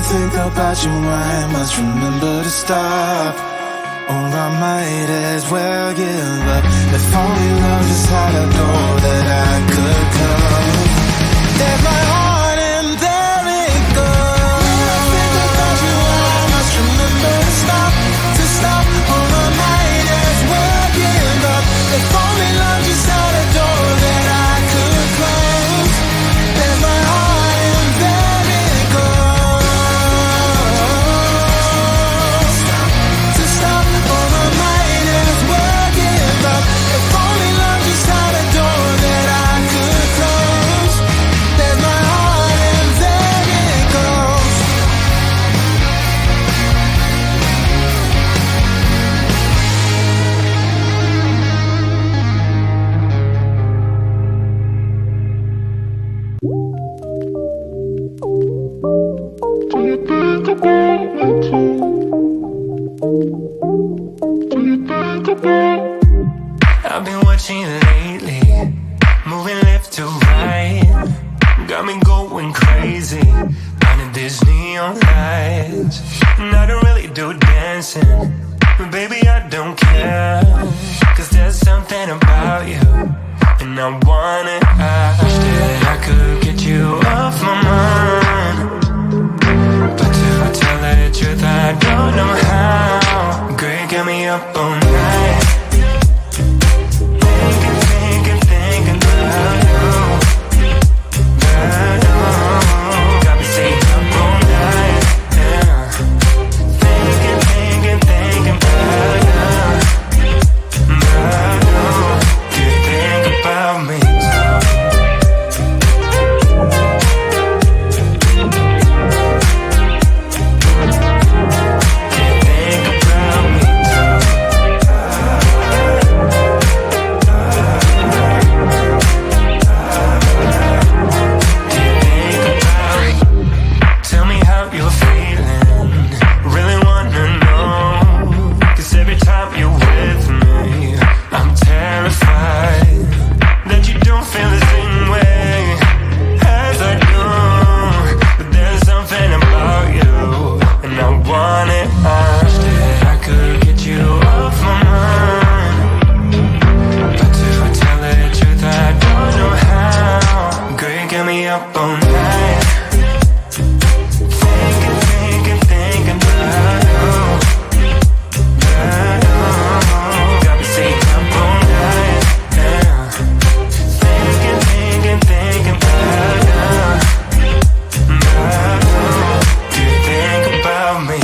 think about you, I must remember to stop. Or I might as well give up. If only love just had a door that I could close. There's my heart and there it goes. When I think about you, I must remember to stop. Or I might as well give up. If only love just had a door that I could close. There's my heart and there it goes. To stop, or I might as well give up. If only love just had a door that I could close. There's my heart and there it goes. I've been watching you lately, moving left to right. Got me going crazy under these neon lights. And I don't really do dancing, but baby I don't care. Cause there's something about you, and I want it. I wish that I could get you off my mind, but to tell the truth I don't know how. Girl, you got me up all night, thinking about you. Got me staying up all night, yeah. Thinking about you. Do you think about me?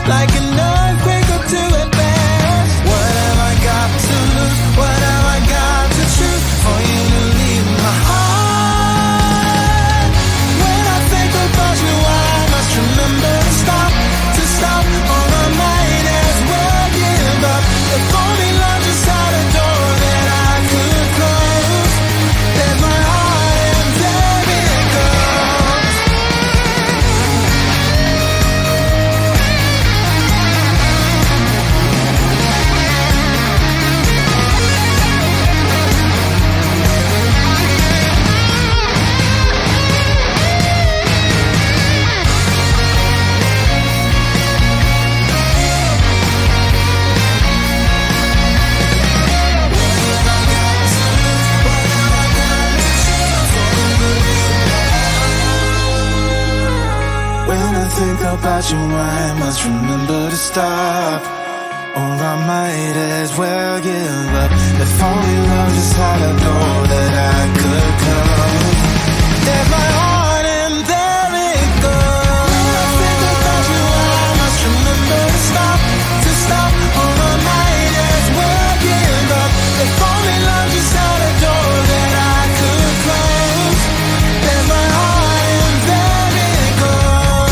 like an earthquake or two at best. What have I got to lose? What have I got to choose for you to leave my heart? When I think about you, I must remember to stop. Or I might as well give up. If only love just had a door that I could close. There's my heart and there it goes. When I think about you, I must remember to stop. Or I might as well give up. If only love just had a door that I could close. There's my heart and there it goes. When I think about you, I must remember to stop. Or I might as well give up. If only love just had a door that I could close. There's my heart and there it goes.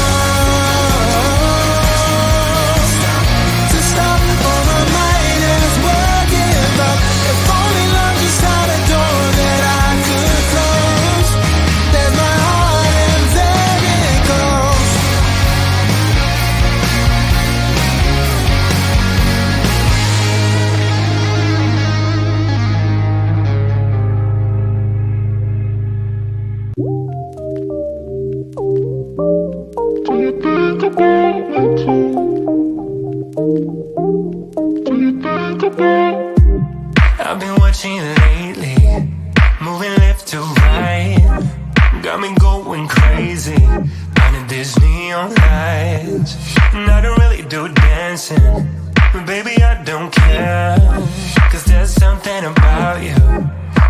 I've been watching lately, moving left to right. Got me going crazy under these neon lights. And I don't really do dancing, but baby I don't care. Cause there's something about you,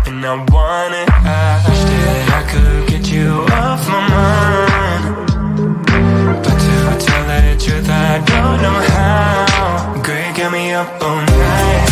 and I want it. I wish that I could get you off my mind, but to tell the truth I don't know how. Girl, you got me up all night.